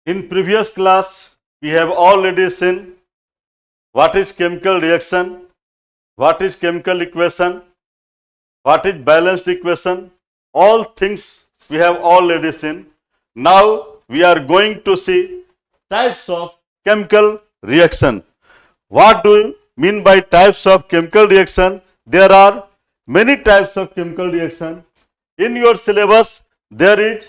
In previous class, we have already seen what is chemical reaction, what is chemical equation, what is balanced equation. All things we have already seen. Now we are going to see types of chemical reaction. What do you mean by types of chemical reaction? There are many types of chemical reaction. In your syllabus, there is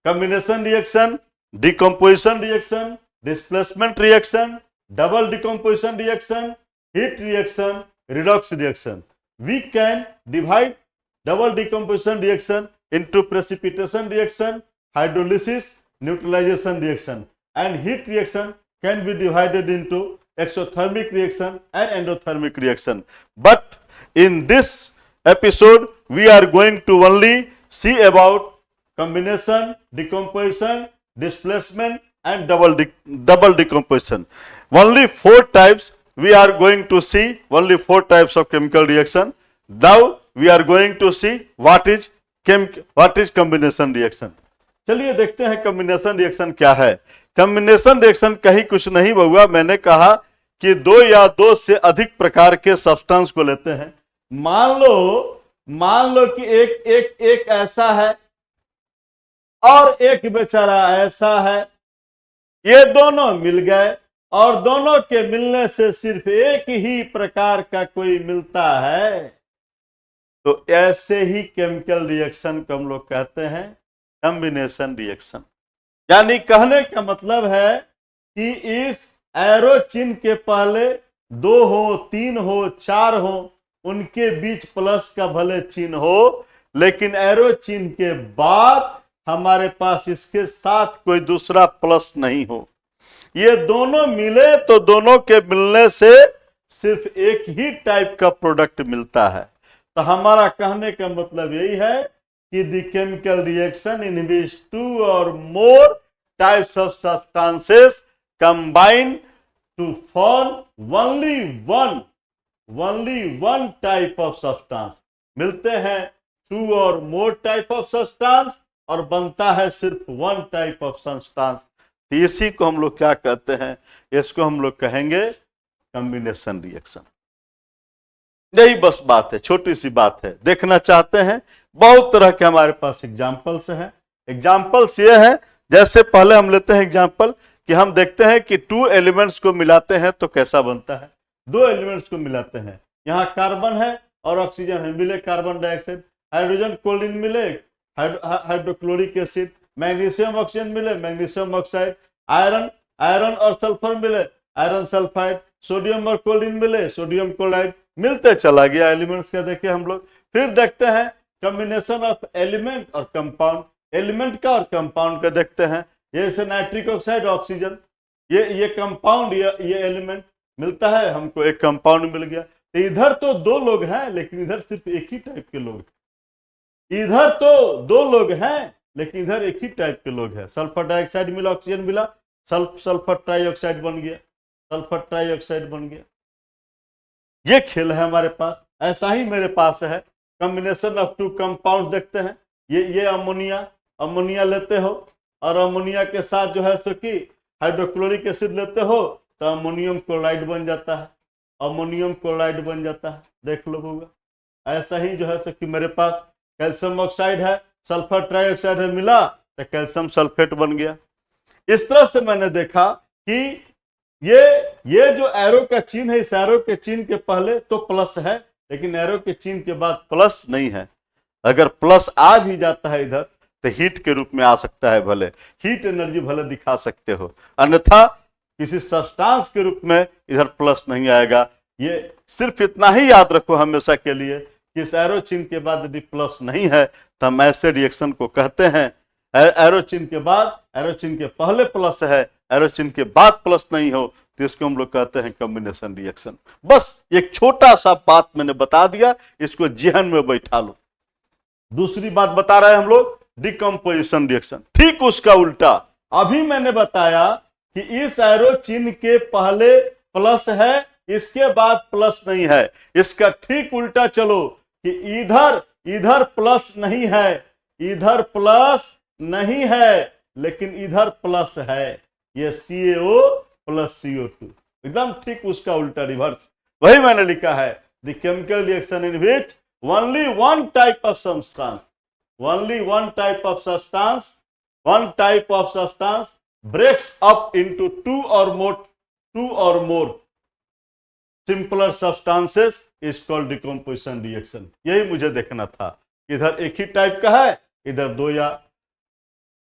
combination reaction, decomposition reaction, displacement reaction, double decomposition reaction, heat reaction, redox reaction. We can divide double decomposition reaction into precipitation reaction, hydrolysis, neutralization reaction, and heat reaction can be divided into exothermic reaction and endothermic reaction. But in this episode, we are going to only see about combination, decomposition, displacement, and double decomposition. Only 4 types we are going to see, only 4 types of chemical reaction. Now we are going to see what is combination reaction. चलिए देखते हैं combination reaction क्या है। Combination reaction कहीं कुछ नहीं हुआ, मैंने कहा कि 2 या 2 से अधिक प्रकार के सब्सटेंस को लेते हैं। मान लो कि एक ऐसा है और एक बेचारा ऐसा है, ये दोनों मिल गए और दोनों के मिलने से सिर्फ एक ही प्रकार का कोई मिलता है, तो ऐसे ही केमिकल रिएक्शन को हम लोग कहते हैं कॉम्बिनेशन रिएक्शन। यानी कहने का मतलब है कि इस एरो चिन्ह के पहले 2 हो, 3 हो, 4 हो, उनके बीच प्लस का भले चिन्ह हो, लेकिन एरो चिन्ह के बाद हमारे पास इसके साथ कोई दूसरा प्लस नहीं हो। ये दोनों मिले तो दोनों के मिलने से सिर्फ एक ही टाइप का प्रोडक्ट मिलता है। तो हमारा कहने का मतलब यही है कि the chemical reaction in which 2 और more types of substances combine to form only one type of substance। मिलते हैं 2 और मोर टाइप ऑफ सब्सटेंस और बनता है सिर्फ 1 टाइप ऑफ सब्सटेंस। तो इसी को हम लोग क्या कहते हैं? इसको हम लोग कहेंगे कॉम्बिनेशन रिएक्शन। यही बस बात है, छोटी सी बात है। देखना चाहते हैं, बहुत तरह के हमारे पास एग्जाम्पल्स हैं। एग्जाम्पल्स ये है, जैसे पहले हम लेते हैं एग्जाम्पल कि हम देखते हैं कि 2 एलिमेंट्स को मिलाते हैं तो कैसा बनता है। 2 एलिमेंट्स को मिलाते हैं, यहाँ कार्बन है और ऑक्सीजन है, मिले कार्बन डाइऑक्साइड, हाइड्रोजन क्लोरीन मिले हाइड्रोक्लोरिक एसिड, मैग्नीशियम ऑक्सीजन मिले मैग्नीशियम ऑक्साइड, आयरन और सल्फर मिले आयरन सल्फाइड, सोडियम और क्लोरीन मिले सोडियम क्लोराइड। मिलते चला गया एलिमेंट्स का। देखे हम लोग फिर देखते हैं कॉम्बिनेशन ऑफ एलिमेंट और कंपाउंड, एलिमेंट का और कंपाउंड का देखते हैं। जैसे नाइट्रिक ऑक्साइड ऑक्सीजन, ये कंपाउंड, ये एलिमेंट मिलता है, हमको एक कंपाउंड मिल गया। तो इधर तो 2 लोग हैं लेकिन इधर सिर्फ एक ही टाइप के लोग हैं। इधर तो 2 लोग हैं लेकिन इधर एक ही टाइप के लोग हैं। सल्फर डाइऑक्साइड मिला, ऑक्सीजन मिला, सल्फर ट्राइऑक्साइड बन गया, सल्फर ट्राइऑक्साइड बन गया। ये खेल है हमारे पास। ऐसा ही मेरे पास है कॉम्बिनेशन ऑफ 2 कंपाउंड। देखते हैं, ये अमोनिया लेते हो और अमोनिया के साथ जो है सो कि हाइड्रोक्लोरिक एसिड लेते हो तो अमोनियम क्लोराइड बन जाता है, अमोनियम क्लोराइड बन जाता है। देख लो होगा। ऐसा ही जो है सो कि मेरे पास कैल्शियम ऑक्साइड है, सल्फर ट्राइऑक्साइड है, मिला तो कैल्शियम सल्फेट बन गया। इस तरह से मैंने देखा कि ये जो एरो का चिन्ह है, इस एरो के चिन्ह के पहले तो प्लस है लेकिन एरो के चिन्ह के बाद प्लस नहीं है। अगर प्लस आ भी जाता है इधर तो हीट के रूप में आ सकता है, भले हीट एनर्जी भले दिखा सकते हो, अन्यथा किसी सब्सटेंस के रूप में इधर प्लस नहीं आएगा। ये सिर्फ इतना ही याद रखो हमेशा के लिए कि इस एरो चिन्ह के बाद यदि प्लस नहीं है तो हम ऐसे रिएक्शन को कहते हैं एरो चिन्ह के बाद, एरो चिन्ह के पहले प्लस है, एरो चिन्ह के बाद प्लस नहीं हो तो इसको हम लोग कहते हैं कॉम्बिनेशन रिएक्शन। बस एक छोटा सा बात मैंने बता दिया, इसको जेहन में बैठा लो। दूसरी बात बता रहे हैं हम लोग डिकम्पोजिशन रिएक्शन। ठीक उसका उल्टा, अभी मैंने बताया कि इस एरो चिन्ह के पहले प्लस है, इसके बाद प्लस नहीं है। इसका ठीक उल्टा चलो कि इधर प्लस नहीं है, इधर प्लस नहीं है, लेकिन इधर प्लस है, ये CaO प्लस CO2, एकदम ठीक उसका उल्टा रिवर्स। वही मैंने लिखा है, the chemical reaction in which only one type of substance breaks up into two or more simpler substances is called decomposition reaction। यही मुझे देखना था, इधर एक ही टाइप का है, इधर दो या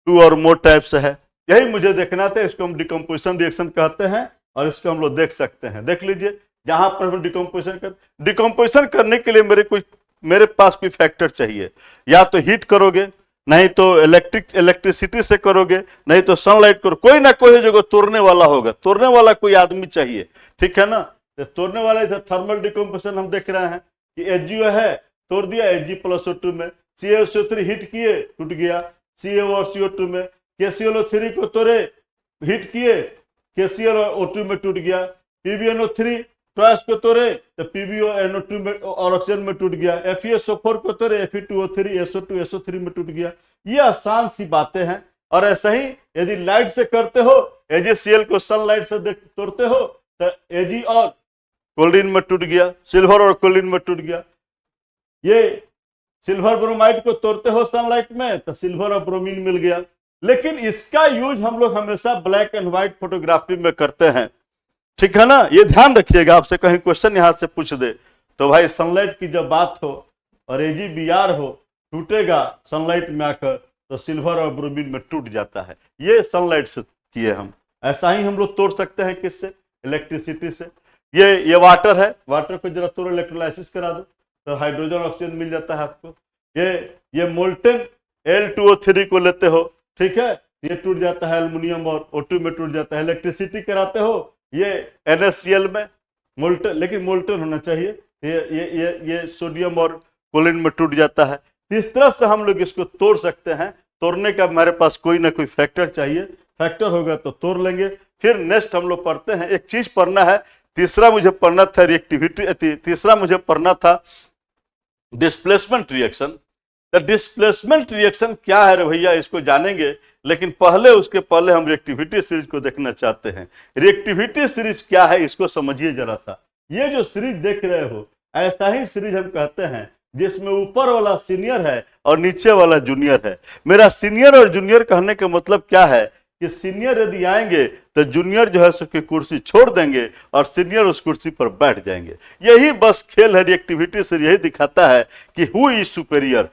टू और मोर टाइप से है, यही मुझे देखना था। इसको हम डिकम्पोजिशन रिएक्शन कहते हैं और इसको हम लोग देख सकते हैं। देख लीजिए, जहां पर हम डिकम्पोजिशन करने के लिए मेरे पास कोई फैक्टर चाहिए, या तो हीट करोगे, नहीं तो इलेक्ट्रिसिटी से करोगे, नहीं तो सनलाइट करो, कोई ना कोई जगह तोड़ने वाला होगा, तोड़ने वाला कोई आदमी चाहिए, ठीक है ना। तो तोड़ने वाला इधर थर्मल डिकम्पोजिशन हम देख रहे हैं कि HgO है, तोड़ दिया Hg+O2 में, CaSO3 हीट किए, टूट गया, CaO और CO2 में, KClO3 को तोड़े, हीट किए, KClO2 में टूट गया, PbNO3 ट्वाइस को तोड़े तो PbNO2 में और ऑक्सीजन में टूट गया, FeSO4 को तोड़े, Fe2O3 SO2 SO3 में टूट गया। ये आसान सी बातें हैं। और ऐसा ही यदि लाइट से करते हो, AgCl को सनलाइट से तोड़ते हो तो Ag और क्लोरीन में टूट गया, सिल्वर और क्लोरीन में टूट गया। ये सिल्वर ब्रोमाइड को तोड़ते हो सनलाइट में तो सिल्वर और ब्रोमीन मिल गया। लेकिन इसका यूज हम लोग हमेशा ब्लैक एंड व्हाइट फोटोग्राफी में करते हैं, ठीक है ना। ये ध्यान रखिएगा, आपसे कहीं क्वेश्चन यहां से पूछ दे तो भाई सनलाइट की जब बात हो और AgBr हो, टूटेगा सनलाइट में आकर तो सिल्वर और ब्रोमीन में टूट जाता है। ये सनलाइट से किए हम। ऐसा ही हम लोग तोड़ सकते हैं किससे? इलेक्ट्रिसिटी से। ये वाटर है, वाटर को जरा तोड़ इलेक्ट्रोलाइसिस करा दो तो हाइड्रोजन ऑक्सीजन मिल जाता है आपको। ये मोल्टेन Al2O3 को लेते हो, ठीक है, ये टूट जाता है एल्युमिनियम और O2 में टूट जाता है। इलेक्ट्रिसिटी कराते हो, ये NaCl में मोल्टेन, लेकिन मोल्टेन होना चाहिए, ये सोडियम और क्लोरीन में टूट जाता है। इस तरह से हम लोग इसको तोड़ सकते हैं। तोड़ने का हमारे पास कोई ना कोई फैक्टर चाहिए, फैक्टर होगा तो तोड़ लेंगे। फिर नेक्स्ट हम लोग पढ़ते हैं, एक चीज पढ़ना है, तीसरा मुझे पढ़ना था रिएक्टिविटी, तीसरा मुझे पढ़ना था डिस्प्लेसमेंट रिएक्शन। डिस्प्लेसमेंट रिएक्शन क्या है रे भैया, इसको जानेंगे, लेकिन उसके पहले हम रिएक्टिविटी सीरीज को देखना चाहते हैं। रिएक्टिविटी सीरीज क्या है इसको समझिए जरा सा। ये जो सीरीज देख रहे हो, ऐसा ही सीरीज हम कहते हैं जिसमें ऊपर वाला सीनियर है और नीचे वाला जूनियर है। मेरा सीनियर और जूनियर कहने का मतलब क्या है कि सीनियर यदि आएंगे तो जूनियर जो है उसकी कुर्सी छोड़ देंगे और सीनियर उस कुर्सी पर बैठ जाएंगे। यही बस खेल है रिएक्टिविटी से, यही दिखाता है कि हु इज सुपेरियर।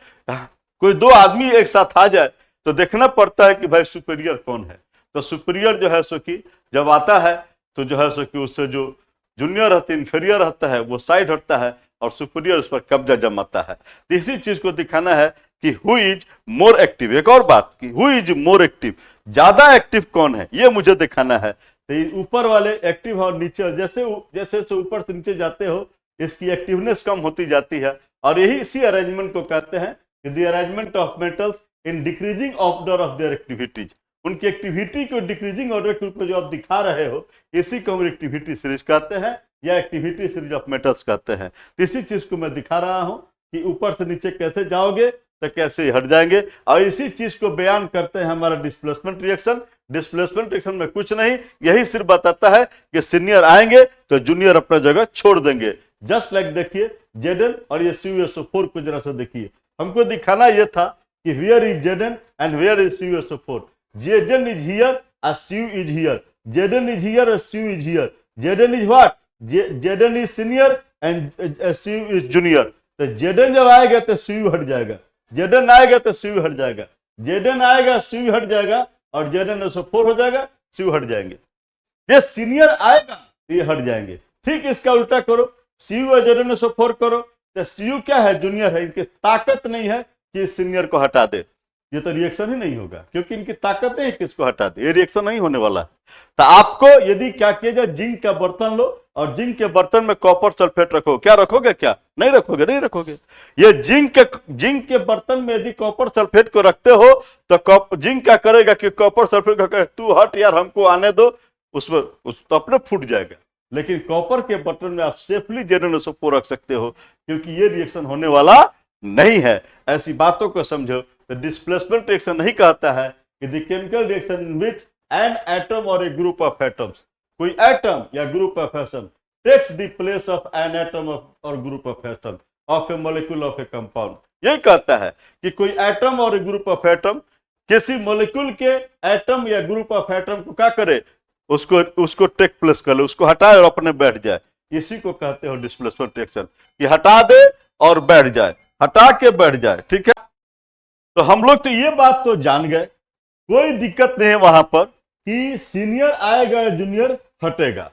कोई दो आदमी एक साथ आ जाए तो देखना पड़ता है कि भाई सुपेरियर कौन है। तो सुपेरियर जो है सो कि जब आता है तो जो है सो कि उससे जो जूनियर रहता है, इंफीरियर रहता है, वो साइड हटता है और सुपेरियर उस पर कब्जा जमाता है। तो इसी चीज को दिखाना है कि हु इज मोर एक्टिव। एक और बात कि हु इज मोर एक्टिव, ज्यादा एक्टिव कौन है, ये मुझे दिखाना है। तो ऊपर वाले एक्टिव और नीचे, जैसे जैसे ऊपर से नीचे जाते हो इसकी एक्टिवनेस कम होती जाती है। और यही इसी अरेंजमेंट को कहते हैं कि the arrangement of metals in decreasing order of their activities. उनकी एक्टिविटी को डिक्रीजिंग ऑर्डर के रूप में जो आप दिखा रहे हो, इसी को हम एक्टिविटी सीरीज कहते हैं या एक्टिविटी सीरीज ऑफ मेटल्स कहते हैं। इसी चीज को मैं दिखा रहा हूं कि ऊपर से नीचे कैसे जाओगे तो कैसे हट जाएंगे। और इसी चीज को बयान करते हैं हमारा डिस्प्लेसमेंट रिएक्शन। डिस्प्लेसमेंट रिएक्शन में कुछ नहीं, यही सिर्फ बताता है कि सीनियर आएंगे तो जूनियर अपना जगह छोड़ देंगे। जस्ट लाइक देखिए Zn और ये CuSO4 को जरा सा देखिए। हमको दिखाना यह था कि where is Zn and where is CuSO4। Zn is here और Cu is here. Zn is here और Cu is here. Zn is what? Zn is senior and Cu is junior. तो Zn जब आएगा तो Cu हट जाएगा, Zn आएगा तो Cu हट जाएगा, Zn आएगा Cu हट जाएगा और ZnSO4 हो जाएगा, Cu हट जाएंगे। ये सीनियर आएगा ये हट जाएंगे। ठीक इसका उल्टा करो, Cu और ZnSO4 करो तो Cu क्या है? जूनियर है। इनकी ताकत नहीं है कि सीनियर को हटा दे, ये तो रिएक्शन ही नहीं होगा क्योंकि इनकी ताकत नहीं है किसको हटा दे, ये रिएक्शन नहीं होने वाला है। तो आपको यदि क्या किया जाए, जिंक का बर्तन लो और जिंक के बर्तन में कॉपर सल्फेट रखो, क्या रखोगे? क्या नहीं रखोगे? नहीं रखोगे। ये जिंक के बर्तन में यदि कॉपर सल्फेट को रखते हो तो जिंक क्या करेगा कि कॉपर सल्फेट का तू हट यार हमको आने दो, उसमें तो अपने फूट जाएगा। लेकिन कॉपर के बर्तन में आप सेफली ZnSO4 रख सकते हो क्योंकि ये रिएक्शन होने वाला नहीं है। ऐसी बातों को समझो। तो डिस्प्लेसमेंट रिएक्शन नहीं कहता है कि the chemical reaction in which an atom or a group of atoms, कोई एटम या group of atom takes the place of an atom और group of atom of a molecule of a compound. यही कहता है कि कोई atom और group of atom किसी मॉलिक्यूल के एटम या ग्रुप ऑफ एटम को क्या करे, उसको टेक प्लेस कर ले, उसको हटाए और अपने बैठ जाए। इसी को कहते हो डिस्प्लेसमेंट रिएक्शन, कि हटा दे और बैठ जाए, हटा के बैठ जाए। ठीक है, तो हम लोग तो ये बात तो जान गए, कोई दिक्कत नहीं है वहां पर कि सीनियर आएगा जूनियर हटेगा।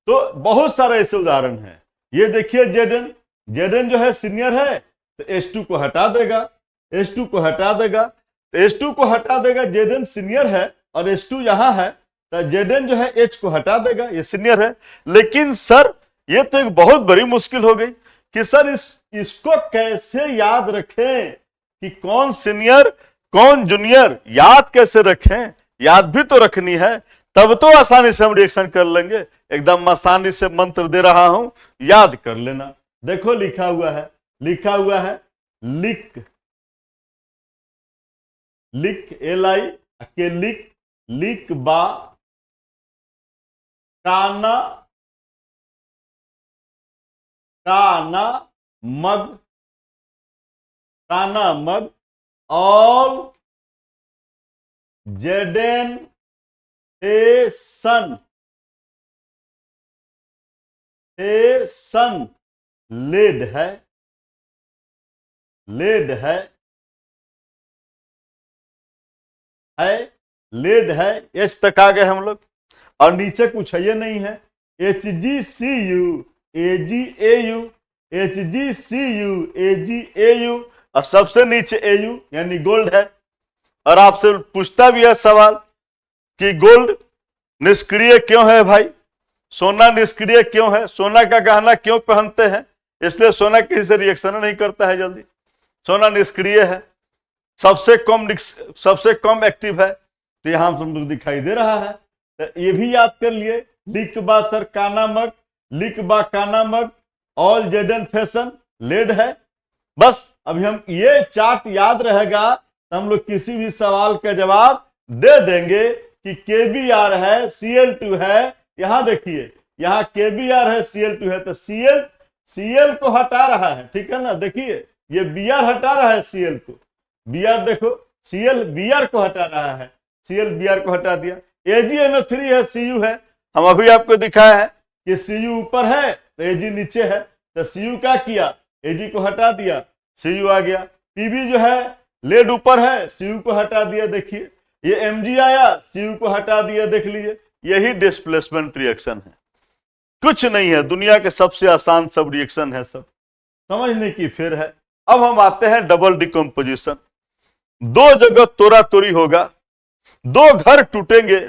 तो बहुत सारे ऐसे उदाहरण हैं। ये देखिए जेडन जो है सीनियर है तो H2 को हटा देगा, H2 को हटा देगा, तो H2 को हटा देगा, जेडन सीनियर है और H2 यहां है तो जेडन जो है H को हटा देगा, ये सीनियर है। लेकिन सर ये तो एक बहुत बड़ी मुश्किल हो गई कि सर इसको कैसे याद रखें कि कौन सीनियर कौन जूनियर, याद कैसे रखें? याद भी तो रखनी है, तब तो आसानी से हम रिएक्शन कर लेंगे। एकदम आसानी से मंत्र दे रहा हूं, याद कर लेना। देखो लिखा हुआ है लिक LI के लिक बा काना मग ऑल जेडन ए सन लेड है एच तक आ गए हम लोग, और नीचे कुछ है ये नहीं है। HgCu AgAu HgCu AgAu और सबसे नीचे Au यानी गोल्ड है। और आपसे पूछता भी है सवाल कि गोल्ड निष्क्रिय क्यों है भाई, सोना निष्क्रिय क्यों है, सोना का गहना क्यों पहनते हैं? इसलिए सोना किसी से रिएक्शन नहीं करता है जल्दी, सोना निष्क्रिय है, सबसे कम एक्टिव है। तो यहां तुमको दिखाई दे रहा है, तो ये भी याद कर लिए। लिक बा कानामग ऑल जेडन फैशन लेड है। बस अभी हम ये चार्ट याद रहेगा तो हम लोग किसी भी सवाल का जवाब दे देंगे कि KBr है, Cl2 है। यहां देखिए, यहां KBr है, Cl2 है, तो Cl को हटा रहा है, ठीक है ना। देखिए ये Br हटा रहा है Cl को, Br देखो Cl Br को हटा रहा है, Cl Br को हटा दिया। AgNO3 है, Cu है, हम अभी आपको दिखाया है कि Cu ऊपर है तो Ag नीचे है, तो Cu क्या किया, Ag को हटा दिया, Cu आ गया। Pb जो है लेड ऊपर है, Cu को हटा दिया। देखिए ये Mg आया, Cu को हटा दिया, देख लीजिए। यही डिस्प्लेसमेंट रिएक्शन है, कुछ नहीं है, दुनिया के सबसे आसान सब रिएक्शन है, सब समझने की फिर है। अब हम आते हैं डबल डिकम्पोजिशन। दो जगह तोड़ा तोड़ी होगा, दो घर टूटेंगे,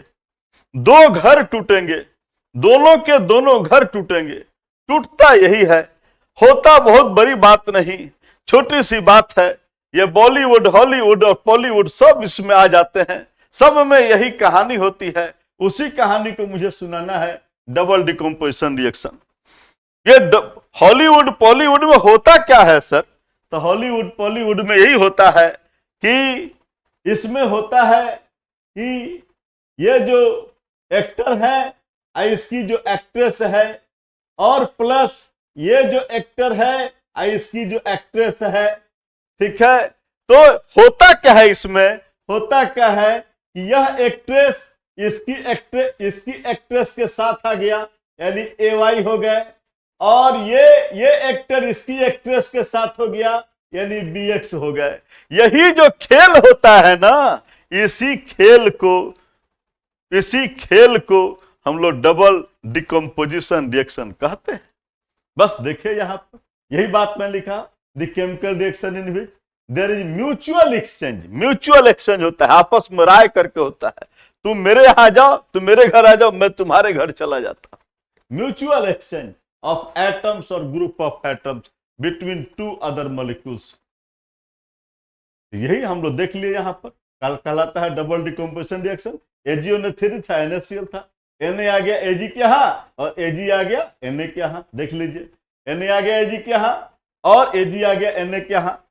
दोनों के दोनों घर टूटेंगे। टूटता यही है, होता बहुत बड़ी बात नहीं, छोटी सी बात है। ये बॉलीवुड, हॉलीवुड और बॉलीवुड सब इसमें आ जाते हैं, सब में यही कहानी होती है। उसी कहानी को मुझे सुनाना है, डबल डिकम्पोजिशन रिएक्शन। ये हॉलीवुड बॉलीवुड में होता क्या है सर? तो हॉलीवुड बॉलीवुड में यही होता है कि इसमें होता है कि ये जो एक्टर है, इसकी जो एक्ट्रेस है, और प्लस ये जो एक्टर है, इसकी जो एक्ट्रेस है, ठीक है। तो होता क्या है इसमें, होता क्या है कि यह एक्ट्रेस इसकी एक्ट्रेस के साथ आ गया, यानी AY हो गए, और ये एक्टर इसकी एक्ट्रेस के साथ हो गया, यानी BX हो गए। यही जो खेल होता है ना, इसी खेल को हम लोग डबल डिकम्पोजिशन रिएक्शन कहते हैं। बस देखिए यहां पर यही बात मैं लिखा, the chemical reaction in which there is mutual exchange होता है, आपस में राय करके होता है। तुम मेरे यहाँ आ जाओ, तुम मेरे घर आ जाओ, मैं तुम्हारे घर चला जाता। म्यूचुअल एक्सचेंज ऑफ एटम्स और group of atoms between two other molecules, यही हम लोग देख लिए। यहां पर कहलाता है डबल डिकम्पोजिशन रिएक्शन। AgNO3 था, NaCl था, Na आ गया Ag के यहाँ और Ag आ गया Na के यहाँ, देख लीजिए। Na आ गया Ag के यहाँ और Ag आ गया Na के यहाँ।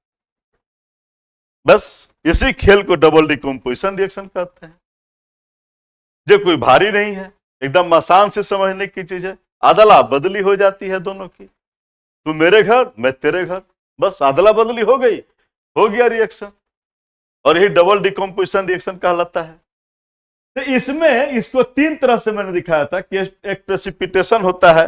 बस इसी खेल को डबल डिकम्पोजिशन रिएक्शन कहते हैं। जो कोई भारी नहीं है, एकदम आसान से समझने की चीज है। अदला बदली हो जाती है दोनों की, तू मेरे घर मैं तेरे घर, बस अदला बदली हो गई, हो गया रिएक्शन, और यही डबल डिकम्पोजिशन रिएक्शन कहलाता है। तो इसमें इसको तीन तरह से मैंने दिखाया था कि एक प्रेसिपिटेशन होता है,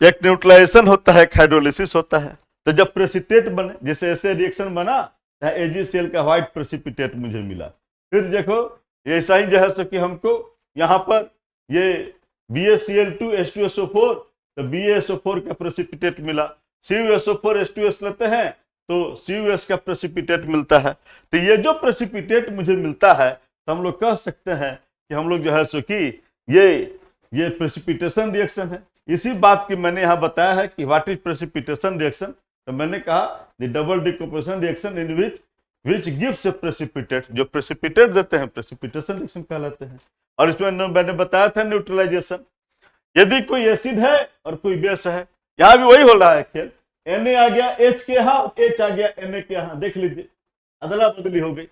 एक न्यूट्रलाइजेशन होता है, एक हाइड्रोलिसिस होता है। तो जब प्रेसिपिटेट बने, जैसे ऐसे रिएक्शन बना, AgCl का व्हाइट प्रेसिपिटेट मुझे मिला, फिर देखो ऐसा ही जो है सो कि हमको यहाँ पर ये BaCl2H2SO4, तो BaSO4 का प्रेसिपिटेट मिला, CuSO4 H2S लेते हैं तो CuS का प्रेसिपिटेट मिलता है। तो ये जो प्रेसिपिटेट मुझे मिलता है, तो हम लोग कह सकते हैं कि हम लोग जो है सो कि ये प्रेसिपिटेशन रिएक्शन है। इसी बात की मैंने यहाँ बताया है कि व्हाट इज प्रेसिपिटेशन रिएक्शन। तो मैंने कहा the double decomposition reaction in which gives A precipitate, जो प्रेसिपिटेट देते हैं प्रेसिपिटेशन रिएक्शन कहलाते हैं। और इसमें मैंने बताया था न्यूट्रलाइजेशन, यदि कोई एसिड है और कोई बेस है, यहाँ भी वही हो रहा है खेल, Na आ गया H के यहाँ, H आ गया Na के यहाँ, देख लीजिए अदला बदली हो गई।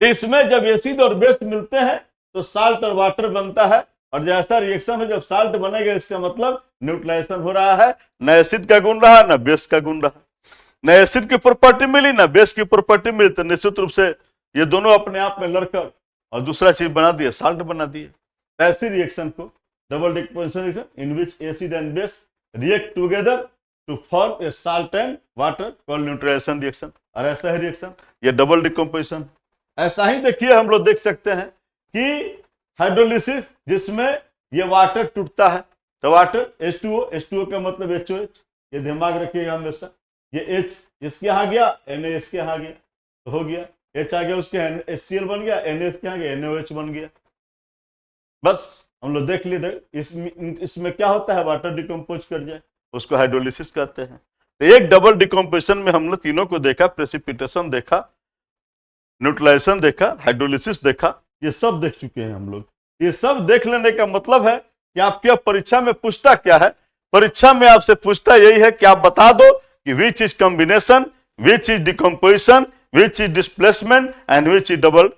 इसमें जब एसिड और बेस मिलते हैं तो साल्ट और वाटर बनता है, और जैसा रिएक्शन हो जब साल्ट बनेगा, इसका मतलब न्यूट्रलाइजेशन हो रहा है, न एसिड का गुण रहा न बेस का गुण रहा, न एसिड की प्रॉपर्टी मिली न बेस की प्रॉपर्टी मिली, तो निश्चित रूप से ये दोनों अपने आप में लड़कर और दूसरा चीज बना दिए, साल्ट बना दिए। ऐसी रिएक्शन को double decomposition reaction in which acid and base react together to form a salt and water called neutralisation reaction. और ऐसा है रिएक्शन, ये डबल डिकम्पोजिशन। ऐसा ही देखिए हम लोग देख सकते हैं कि हाइड्रोलिसिस, जिसमें ये वाटर टूटता है, तो वाटर H2O का मतलब HOH, ये दिमाग रखिएगा हमेशा। ये H इसके यहाँ गया, Na इसके यहाँ गया, तो हो गया H आ गया, उसके HCl बन गया, Na इसके यहाँ गया, NaOH बन गया। बस हम लोग देख लिए इसमें क्या होता है, वाटर डिकम्पोज कर जाए, उसको हाइड्रोलिसिस कहते हैं। तो एक डबल डिकम्पोजिशन में हमने तीनों को देखा, प्रेसिपिटेशन देखा, न्यूट्रलाइजेशन देखा, हाइड्रोलिसिस देखा, ये सब देख चुके हैं हम लोग। ये सब देख लेने का मतलब है कि आपके परीक्षा में पूछता क्या है, परीक्षा में आपसे पूछता यही है कि आप बता दो कि which is combination, which is decomposition, which is displacement and which is double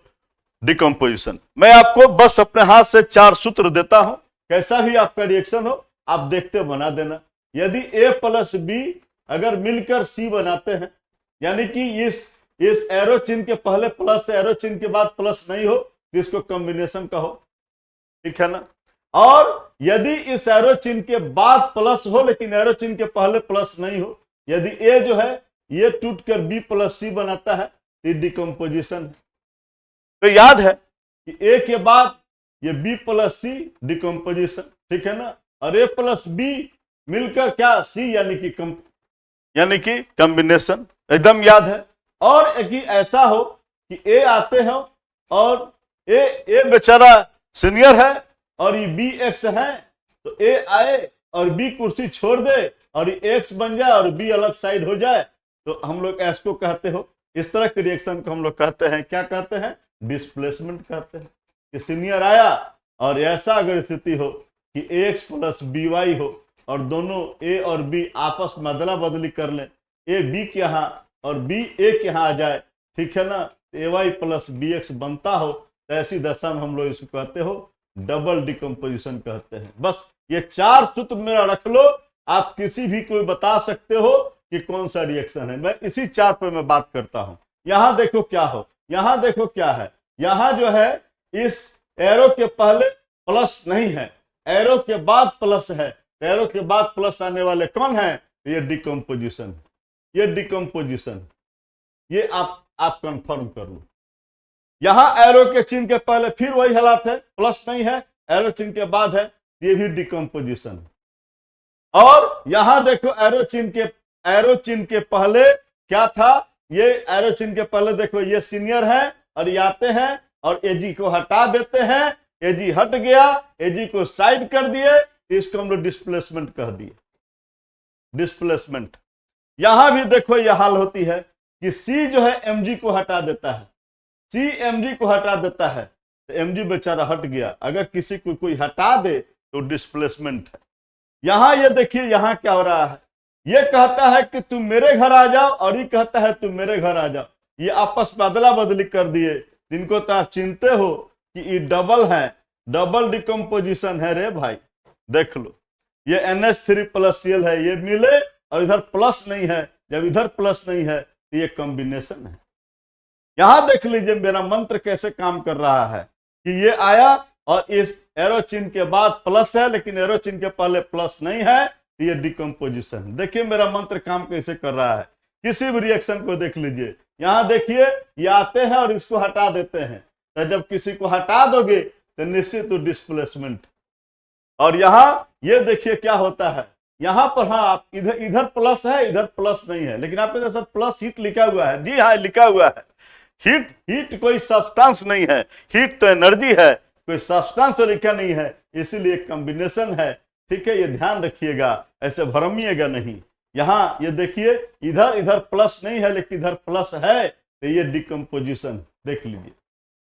decomposition. मैं आपको बस अपने हाथ से 4 सूत्र देता हूं, कैसा भी आपका रिएक्शन हो आप देखते बना देना। यदि A प्लस B अगर मिलकर C बनाते हैं, यानी कि इस एरो चिन्ह के पहले प्लस है, एरो चिन्ह के बाद प्लस नहीं हो, तो इसको कॉम्बिनेशन कहो, ठीक है ना। और यदि इस एरो चिन्ह के बाद प्लस हो लेकिन एरो चिन्ह के पहले प्लस नहीं हो, यदि A जो है ये टूट कर B प्लस C बनाता है, तो डिकम्पोजिशन है। तो याद है कि A के बाद ये B प्लस C डिकम्पोजिशन, ठीक है ना। और A प्लस B मिलकर क्या C, यानी कि कॉम्बिनेशन, एकदम याद है। और एक ही ऐसा हो कि A आते हो और A बेचारा सीनियर है और ये B X है, तो A आए और B कुर्सी छोड़ दे और ये X बन जाए और B अलग साइड हो जाए, तो हम लोग S को कहते हो। इस तरह के रिएक्शन को हम लोग कहते हैं, क्या कहते हैं, डिस्प्लेसमेंट कहते हैं। कि सीनियर आया और ऐसा अगर स्थिति हो कि AX प्लस BY हो और दोनों A और B आपस में अदला बदली कर लें, A B के यहाँ और B A के यहाँ आ जाए, ठीक है ना, AY प्लस BX बनता हो, तो ऐसी दशा में हम लोग इसको कहते हो डबल डिकम्पोजिशन कहते हैं। बस ये 4 सूत्र मेरा रख लो, आप किसी भी कोई बता सकते हो कि कौन सा रिएक्शन है। मैं इसी 4 पे मैं बात करता हूं। यहां देखो क्या हो, यहां देखो क्या है, यहां जो है इस एरो के पहले प्लस नहीं है, एरो के बाद प्लस है, एरो के बाद प्लस आने वाले कौन है, ये डिकम्पोजिशन, ये डिकम्पोजिशन, ये आप कंफर्म कर लो। यहां एरो के चिन्ह के पहले फिर वही हालात है, प्लस नहीं है, एरो चिन्ह के बाद है, ये भी डिकम्पोजिशन है। और यहां देखो एरो चिन्ह के पहले क्या था, ये एरो चिन्ह के पहले देखो ये सीनियर है और ये आते हैं और एजी को हटा देते हैं, एजी हट गया, एजी को साइड कर दिए, इसको हम लोग डिस्प्लेसमेंट कह दिए, डिस्प्लेसमेंट। यहां भी देखो यह हाल होती है कि सी जो है एमजी को हटा देता है, सी एमजी को हटा देता है, तो एमजी बेचारा हट गया। अगर किसी को कोई हटा दे तो डिस्प्लेसमेंट है। यहां ये देखिए यहां क्या हो रहा है, ये कहता है कि तुम मेरे घर आ जाओ और ये कहता है तुम मेरे घर आ जाओ, ये आपस में अदला बदली कर दिए, जिनको तो आप चिंते हो कि ये डबल है, डबल डिकम्पोजिशन है रे भाई। देख लो, ये NH3+Cl है, ये मिले और इधर प्लस नहीं है, जब इधर प्लस नहीं है तो ये कॉम्बिनेशन है। यहां देख लीजिए मेरा मंत्र कैसे काम कर रहा है कि ये आया और इस एरो चिन्ह के बाद प्लस है, लेकिन एरो चिन्ह के पहले प्लस नहीं है, तो ये डिकम्पोजिशन। देखिए मेरा मंत्र काम कैसे कर रहा है, किसी भी रिएक्शन को देख लीजिए। यहां देखिए ये आते हैं और इसको हटा देते हैं, तो जब किसी को हटा दोगे तो निश्चित डिस्प्लेसमेंट। और यहां ये देखिए क्या होता है, यहां पर हाँ आप इधर प्लस है, इधर प्लस नहीं है, लेकिन आपके जैसा प्लस हीट लिखा हुआ है। जी हाँ, लिखा हुआ है हीट कोई सब्सटेंस नहीं है, हीट तो एनर्जी है, कोई सब्सटेंस तो लिखा नहीं है, इसीलिए कॉम्बिनेशन है। ठीक है, ये ध्यान रखिएगा, ऐसे भरमिएगा नहीं। यहां ये देखिए इधर प्लस नहीं है, लेकिन इधर प्लस है, तो ये डिकम्पोजिशन देख लीजिए।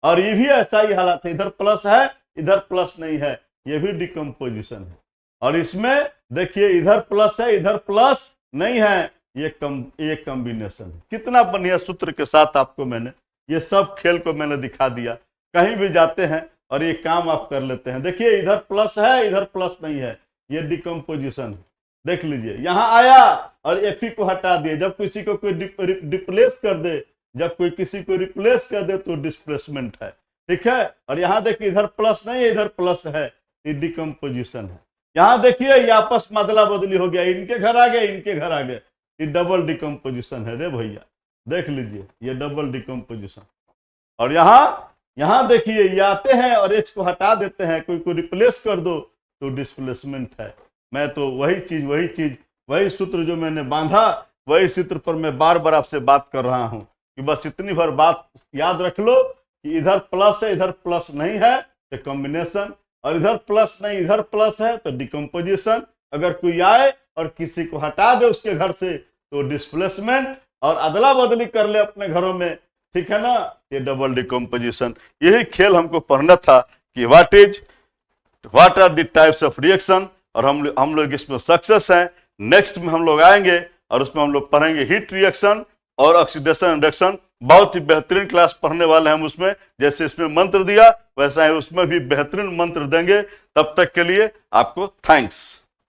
और ये भी ऐसा ही हालत है, इधर प्लस है, इधर प्लस नहीं है, ये भी डिकम्पोजिशन है। और इसमें देखिए इधर प्लस है, इधर प्लस नहीं है, ये कॉम्बिनेशन है। कितना बढ़िया सूत्र के साथ आपको मैंने ये सब खेल को मैंने दिखा दिया। कहीं भी जाते हैं और ये काम आप कर लेते हैं। देखिए इधर प्लस है, इधर प्लस नहीं है, ये डिकम्पोजिशन देख लीजिए। यहां आया और Fe को हटा दिए, जब किसी को कोई रिप्लेस कर दे, जब कोई किसी को रिप्लेस कर दे तो डिस्प्लेसमेंट है। ठीक है, और यहां देखिए इधर प्लस नहीं है, इधर प्लस है, ये डिकम्पोजिशन है। यहां देखिए ये आपस में अदला बदली हो गया, इनके घर आ गए, इनके घर आ गए, ये डबल डिकम्पोजिशन है रे भैया। देख लीजिए ये डबल डिकम्पोजिशन। और यहां देखिए ये आते हैं और H को हटा देते हैं, कोई को रिप्लेस कर दो तो डिस्प्लेसमेंट है। मैं तो वही सूत्र जो मैंने बांधा, वही सूत्र पर मैं बार बार आपसे बात कर रहा हूं कि बस इतनी भर बात याद रख लो कि इधर प्लस है, इधर प्लस नहीं है तो कॉम्बिनेशन, और इधर प्लस नहीं, इधर प्लस है तो डिकम्पोजिशन। अगर कोई आए और किसी को हटा दे उसके घर से तो डिस्प्लेसमेंट, और अदला बदली कर ले अपने घरों में, ठीक है ना, ये डबल डिकम्पोजिशन। यही खेल हमको पढ़ना था कि what are the types of reaction, और हम लोग इसमें सक्सेस हैं। नेक्स्ट में हम लोग आएंगे और उसमें हम लोग पढ़ेंगे हीट रिएक्शन और ऑक्सीडेशन रिडक्शन। बहुत ही बेहतरीन क्लास पढ़ने वाले हैं हम उसमें। जैसे इसमें मंत्र दिया वैसा ही उसमें भी बेहतरीन मंत्र देंगे। तब तक के लिए आपको थैंक्स।